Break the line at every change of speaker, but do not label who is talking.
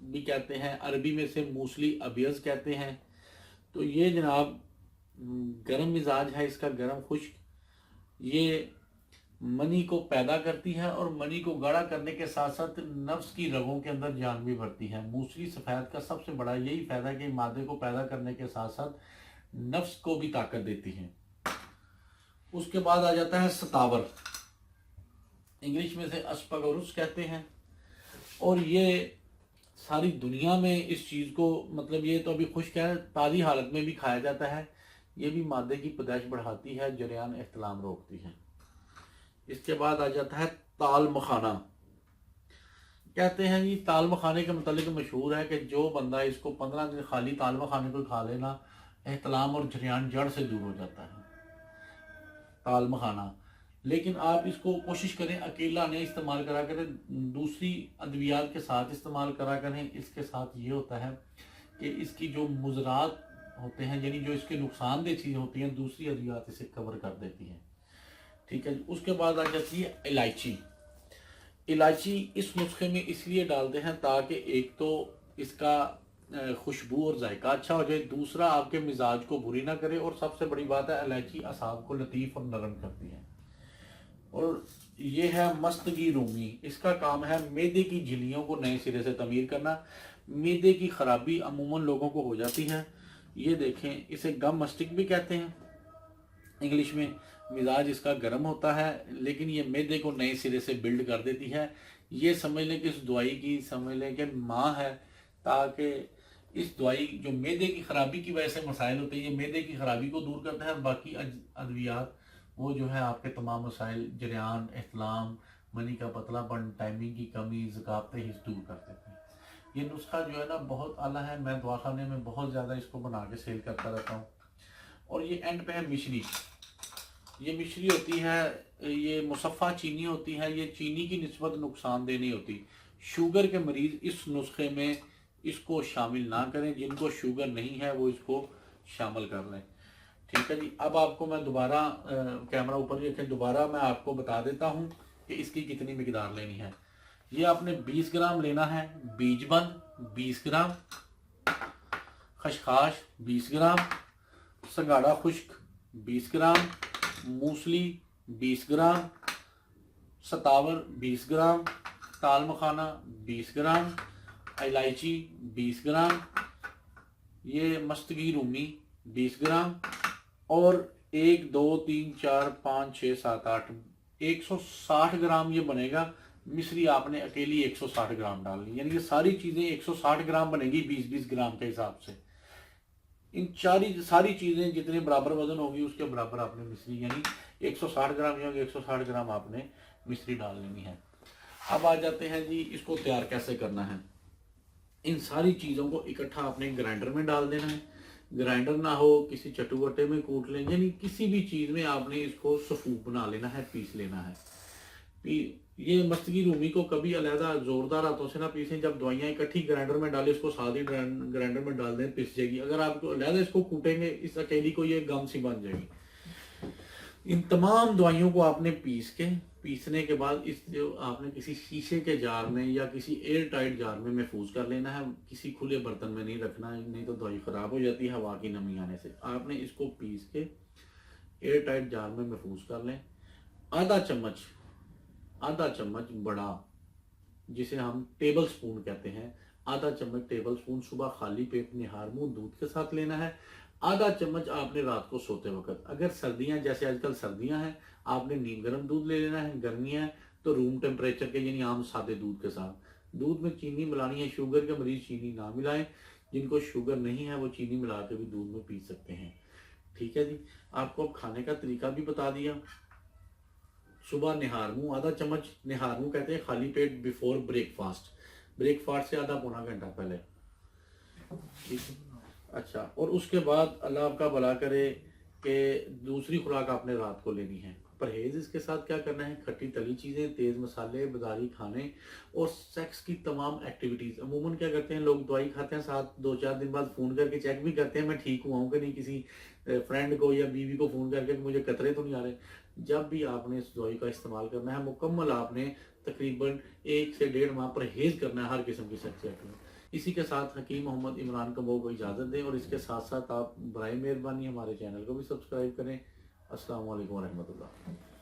بھی کہتے ہیں، عربی میں سے موسلی ابیض کہتے ہیں۔ تو یہ جناب گرم مزاج ہے اس کا، گرم خشک، یہ منی کو پیدا کرتی ہے اور منی کو گاڑھا کرنے کے ساتھ ساتھ نفس کی رگوں کے اندر جان بھی بڑھتی ہے۔ موسلی سفید کا سب سے بڑا یہی فائدہ ہے کہ مادے کو پیدا کرنے کے ساتھ ساتھ نفس کو بھی طاقت دیتی ہے۔ اس کے بعد آ جاتا ہے ستاور، انگلش میں سے اسپاگورس کہتے ہیں، اور یہ ساری دنیا میں اس چیز کو، مطلب یہ تو ابھی خشک ہے، تازی حالت میں بھی کھایا جاتا ہے۔ یہ بھی مادے کی پیدائش بڑھاتی ہے، جریان احتلام روکتی ہے۔ اس کے بعد آ جاتا ہے تال مکھانا، کہتے ہیں یہ تال مکھانے کے متعلق مشہور ہے کہ جو بندہ اس کو 15 دن خالی تال مکھانے کو کھا لینا، احتلام اور جریان جڑ سے دور ہو جاتا ہے تال مکھانا۔ لیکن آپ اس کو کوشش کریں اکیلا نہیں استعمال کرا کریں، دوسری ادویات کے ساتھ استعمال کرا کریں۔ اس کے ساتھ یہ ہوتا ہے کہ اس کی جو مضرات ہوتے ہیں، یعنی جو اس کے نقصان دہ چیزیں ہوتی ہیں، دوسری ادویات اسے کور کر دیتی ہیں، ٹھیک ہے جی۔ اس کے بعد آ جاتی ہے الائچی۔ الائچی اس نسخے میں اس لیے ڈالتے ہیں تاکہ ایک تو اس کا خوشبو اور ذائقہ اچھا ہو جائے، دوسرا آپ کے مزاج کو بری نہ کرے، اور سب سے بڑی بات ہے الائچی اعصاب کو لطیف اور نرم کرتی ہے۔ اور یہ ہے مستگی رومی، اس کا کام ہے معدے کی جھلیوں کو نئے سرے سے تعمیر کرنا۔ معدے کی خرابی عموماً لوگوں کو ہو جاتی ہے، یہ دیکھیں اسے گم مسٹک بھی کہتے ہیں انگلش میں۔ مزاج اس کا گرم ہوتا ہے لیکن یہ معدے کو نئے سرے سے بلڈ کر دیتی ہے۔ یہ سمجھ لیں کہ اس دوائی کی سمجھ لیں کہ ماں ہے، تاکہ اس دوائی جو معدے کی خرابی کی وجہ سے مسائل ہوتے ہیں، یہ معدے کی خرابی کو دور کرتا ہے، اور باقی ادویات وہ جو ہے آپ کے تمام مسائل، جریان، احتلام، منی کا پتلا پن، ٹائمنگ کی کمی، ذکاوت حس دور کر دیتے ہیں۔ یہ نسخہ جو ہے نا بہت اعلیٰ ہے، میں دوا خانے میں بہت زیادہ اس کو بنا کے سیل کرتا رہتا ہوں۔ اور یہ اینڈ پہ ہے مشری۔ یہ مشری ہوتی ہے، یہ مصفہ چینی ہوتی ہے، یہ چینی کی نسبت نقصان دہ نہیں ہوتی۔ شوگر کے مریض اس نسخے میں اس کو شامل نہ کریں، جن کو شوگر نہیں ہے وہ اس کو شامل کر لیں، ٹھیک ہے جی۔ اب آپ کو میں دوبارہ کیمرہ اوپر رکھیں، دوبارہ میں آپ کو بتا دیتا ہوں کہ اس کی کتنی مقدار لینی ہے۔ یہ آپ نے 20 گرام لینا ہے بیج بند، 20 گرام خشخاش، 20 گرام سنگاڑا خشک، 20 گرام موسلی، 20 گرام ستاور، 20 گرام تال مکھانا، 20 گرام الائچی، 20 گرام یہ مستگی رومی، 20 گرام، اور 1 2 3 4 5 6 7 8 160 گرام یہ بنے گا۔ مصری آپ نے اکیلی 160 گرام ڈالنی، یعنی یہ ساری چیزیں 160 گرام بنے گی 20 گرام کے حساب سے۔ ان ساری چیزیں جتنے برابر وزن ہوگی اس کے برابر آپ نے مصری، یعنی 160 گرام یہ ہوگی، 160 گرام آپ نے مصری ڈال لینی ہے۔ اب آ جاتے ہیں جی اس کو تیار کیسے کرنا ہے۔ ان ساری چیزوں کو اکٹھا آپ نے گرائنڈر میں ڈال دینا ہے، گرائنڈر نہ ہو کسی چٹو وٹے میں کوٹ لیں، یعنی کسی بھی چیز میں آپ نے اس کو سفوف بنا لینا ہے، پیس لینا ہے۔ یہ مستگی رومی کو کبھی علیحدہ زوردار ہاتھوں سے نہ پیسیں، جب دوائیاں اکٹھی گرائنڈر میں ڈالیں اس کو ساتھ ہی گرائنڈر میں ڈال دیں، پس جائے گی۔ اگر آپ کو علیحدہ اس کو کوٹیں گے اس اکیلی کو یہ گم سی بن جائے گی۔ ان تمام دوائیوں کو آپ نے پیسنے کے بعد اس جو آپ نے کسی شیشے کے جار میں یا کسی ایئر ٹائٹ جار میں محفوظ کر لینا ہے، کسی کھلے برتن میں نہیں رکھنا ہے، نہیں تو دوائی خراب ہو جاتی ہے ہوا کی نمی آنے سے۔ آپ نے اس کو پیس کے ایئر ٹائٹ جار میں محفوظ کر لیں۔ آدھا چمچ بڑا، جسے ہم ٹیبل سپون کہتے ہیں، آدھا چمچ ٹیبل سپون صبح خالی پیٹ نہار منہ دودھ کے ساتھ لینا ہے۔ آدھا چمچ آپ نے رات کو سوتے وقت، اگر سردیاں جیسے آج کل سردیاں ہیں آپ نے نیم گرم دودھ لے لینا ہے، گرمیاں ہیں تو روم ٹیمپریچر کے یعنی عام سادے دودھ کے ساتھ۔ دودھ میں چینی ملانی ہے، شوگر کے مریض چینی نہ ملائیں، جن کو شوگر نہیں ہے وہ چینی ملا کے بھی دودھ میں پی سکتے ہیں، ٹھیک ہے جی۔ آپ کو اب کھانے کا طریقہ بھی بتا دیا۔ صبح نہار منہ آدھا چمچ، نہار منہ کہتے ہیں خالی پیٹ بیفور بریک فاسٹ سے آدھا پونا گھنٹہ پہلے، ٹھیک ہے۔ اچھا، اور اس کے بعد اللہ آپ کا بھلا کرے کہ دوسری خوراک آپ نے رات کو لینی ہے۔ پرہیز اس کے ساتھ کیا کرنا ہے، کھٹی تلی چیزیں، تیز مسالے، بازاری کھانے اور سیکس کی تمام ایکٹیویٹیز۔ عموماً کیا کرتے ہیں لوگ دوائی کھاتے ہیں، ساتھ 2-4 دن بعد فون کر کے چیک بھی کرتے ہیں میں ٹھیک ہوا ہوں کہ نہیں، کسی فرینڈ کو یا بیوی کو فون کر کے مجھے قطرے تو نہیں آ رہے۔ جب بھی آپ نے اس دوائی کا استعمال کرنا ہے مکمل آپ نے تقریباً 1 سے 1.5 ماہ پرہیز کرنا ہے ہر قسم کی سیکس ایکٹیویٹی۔ اسی کے ساتھ حکیم محمد عمران کمبو کو اجازت دیں، اور اس کے ساتھ ساتھ آپ برائے مہربانی ہمارے چینل کو بھی سبسکرائب کریں۔ السلام علیکم ورحمۃ اللہ۔